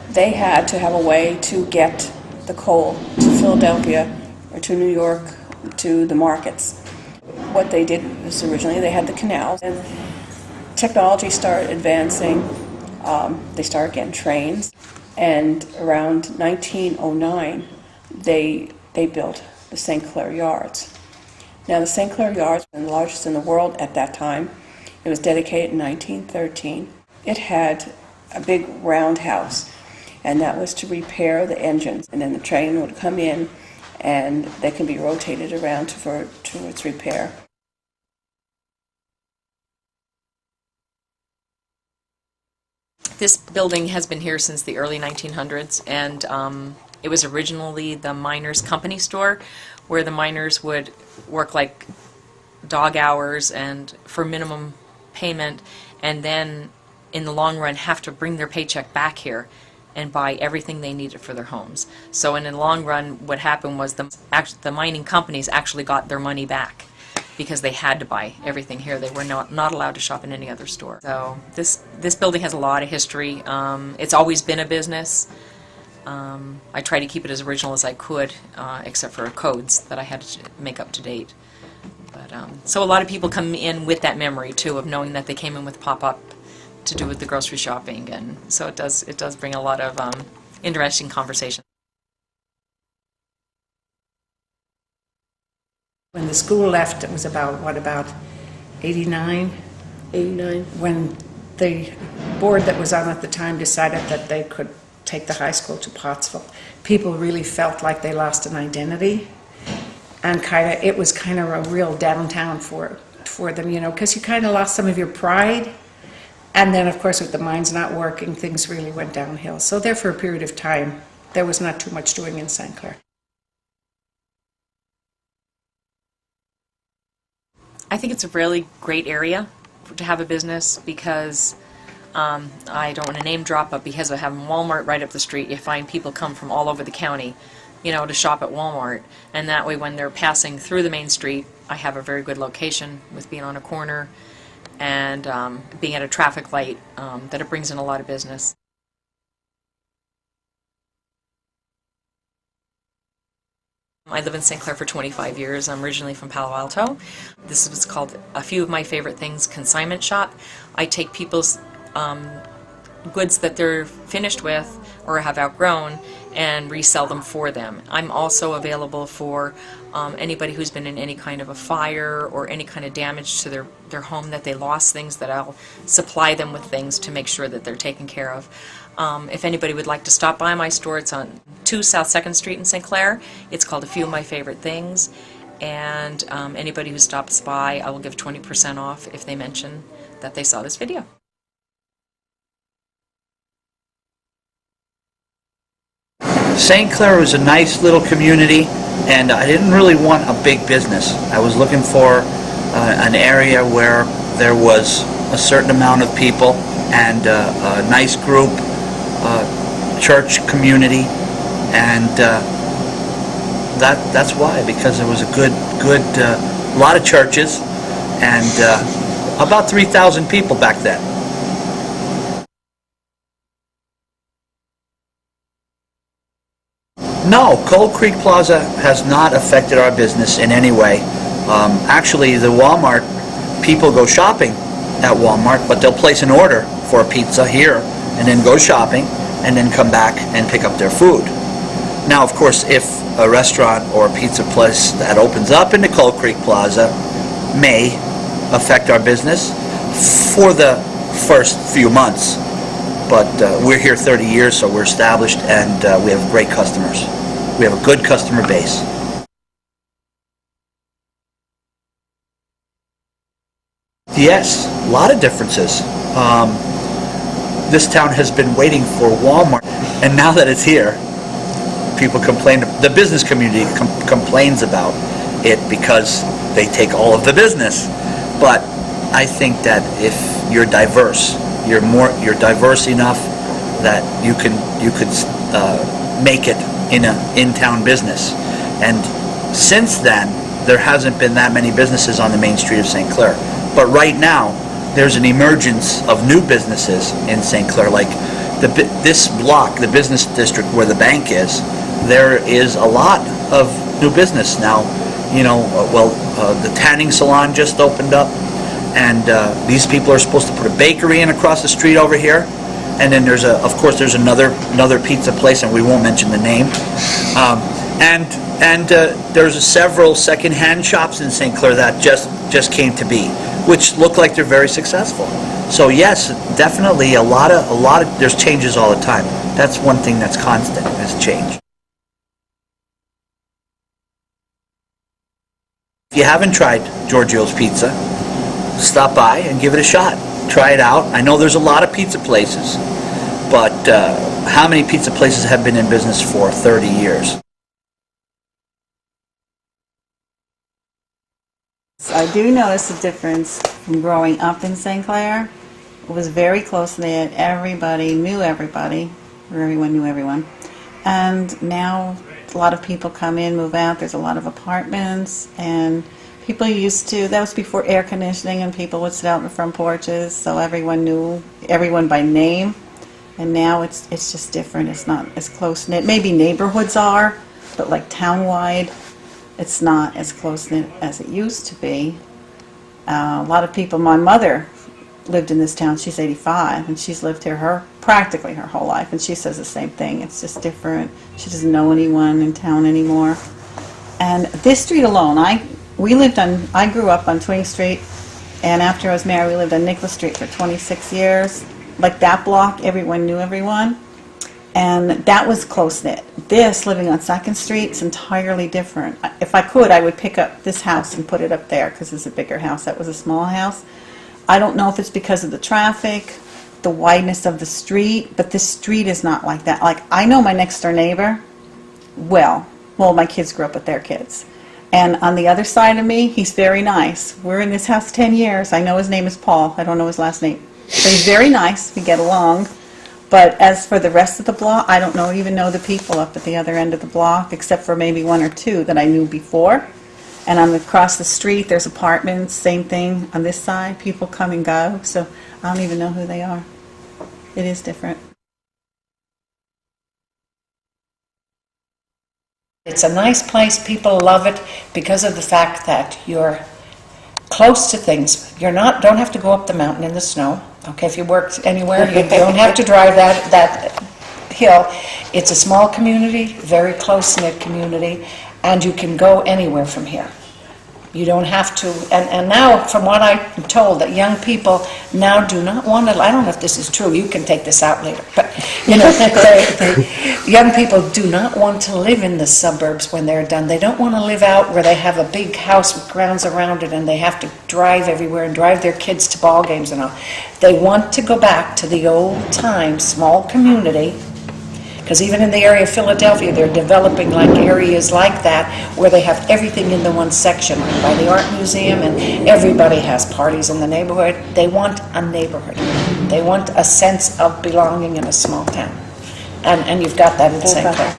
they had to have a way to get the coal to Philadelphia or to New York, to the markets. What they did was originally they had the canals, and technology started advancing. They started getting trains, and around 1909 they built the St. Clair Yards. Now the St. Clair Yards were the largest in the world at that time. It was dedicated in 1913. It had a big roundhouse, and that was to repair the engines, and then the train would come in and they can be rotated around for its repair. This building has been here since the early 1900s, and it was originally the miners' company store, where the miners would work like dog hours and for minimum payment, and then in the long run have to bring their paycheck back here and buy everything they needed for their homes. So in the long run, what happened was the mining companies actually got their money back because they had to buy everything here. They were not allowed to shop in any other store. So this building has a lot of history. It's always been a business. I try to keep it as original as I could, except for codes that I had to make up to date. But so a lot of people come in with that memory too, of knowing that they came in with pop-up to do with the grocery shopping, and so it does bring a lot of interesting conversation. When the school left, it was about 89? 89. When the board that was on at the time decided that they could take the high school to Pottsville, people really felt like they lost an identity, and it was kind of a real downtown for them, you know, because you kind of lost some of your pride. And then, of course, with the mines not working, things really went downhill. So there, for a period of time, there was not too much doing in St. Clair. I think it's a really great area to have a business because I don't want to name drop, but because of having Walmart right up the street, you find people come from all over the county, you know, to shop at Walmart. And that way, when they're passing through the main street, I have a very good location with being on a corner and being at a traffic light, that it brings in a lot of business. I live in St. Clair for 25 years. I'm originally from Palo Alto. This is what's called a few of my favorite things, consignment shop. I take people's goods that they're finished with or have outgrown and resell them for them. I'm also available for anybody who's been in any kind of a fire or any kind of damage to their home, that they lost things, that I'll supply them with things to make sure that they're taken care of. If anybody would like to stop by my store, it's on 2 South 2nd Street in St. Clair. It's called A Few of My Favorite Things, and anybody who stops by, I will give 20% off if they mention that they saw this video. St. Clair was a nice little community, and I didn't really want a big business. I was looking for an area where there was a certain amount of people and a nice group, church community, and that's why, because there was a lot of churches and about 3,000 people back then. No, Cold Creek Plaza has not affected our business in any way. Actually, the Walmart people go shopping at Walmart, but they'll place an order for a pizza here and then go shopping and then come back and pick up their food. Now, of course, if a restaurant or a pizza place that opens up in the Cold Creek Plaza may affect our business for the first few months, but we're here 30 years, so we're established, and we have great customers. We have a good customer base. Yes, a lot of differences. This town has been waiting for Walmart, and now that it's here, people complain. The business community complains about it because they take all of the business. But I think that if you're diverse, you're diverse enough that you could make it in a in-town business. And since then, there hasn't been that many businesses on the main street of St. Clair. But right now, there's an emergence of new businesses in St. Clair, like this block, the business district where the bank is, there is a lot of new business now. You know, the tanning salon just opened up, and these people are supposed to put a bakery in across the street over here. And then there's of course there's another pizza place, and we won't mention the name. And there's several second-hand shops in St. Clair that just came to be, which look like they're very successful. So yes, definitely a lot of there's changes all the time. That's one thing that's constant, is change. If you haven't tried Giorgio's Pizza, stop by and give it a shot. Try it out. I know there's a lot of pizza places, but how many pizza places have been in business for 30 years? I do notice a difference from growing up in St. Clair. It was very close-knit. Everybody knew everybody, or everyone knew everyone. And now a lot of people come in, move out. There's a lot of apartments, and people used to, that was before air conditioning, and people would sit out in the front porches, so everyone knew everyone by name. And now it's just different. It's not as close-knit. Maybe neighborhoods are, but like town-wide, it's not as close-knit as it used to be. A lot of people, my mother lived in this town, she's 85, and she's lived here practically her whole life, and she says the same thing. It's just different. She doesn't know anyone in town anymore. And this street alone, I grew up on Twing Street, and after I was married, we lived on Nicholas Street for 26 years. Like that block, everyone knew everyone, and that was close-knit. This, living on 2nd Street, is entirely different. If I could, I would pick up this house and put it up there, because it's a bigger house. That was a small house. I don't know if it's because of the traffic, the wideness of the street, but this street is not like that. Like, I know my next-door neighbor well, my kids grew up with their kids. And on the other side of me, he's very nice. We're in this house 10 years. I know his name is Paul. I don't know his last name. But he's very nice. We get along. But as for the rest of the block, I don't even know the people up at the other end of the block, except for maybe one or two that I knew before. And across the street, there's apartments, same thing. On this side, people come and go. So I don't even know who they are. It is different. It's a nice place. People love it because of the fact that you're close to things. Don't have to go up the mountain in the snow. Okay, if you work anywhere, you don't have to drive that hill. It's a small community, very close-knit community, and you can go anywhere from here. You don't have to, and now, from what I'm told, that young people now do not want to, I don't know if this is true, you can take this out later, but, young people do not want to live in the suburbs when they're done. They don't want to live out where they have a big house with grounds around it and they have to drive everywhere and drive their kids to ball games and all. They want to go back to the old time small community. Because even in the area of Philadelphia, they're developing like areas like that where they have everything in the one section by the art museum, and everybody has parties in the neighborhood. They want a neighborhood. They want a sense of belonging in a small town. And you've got that in St. Clair.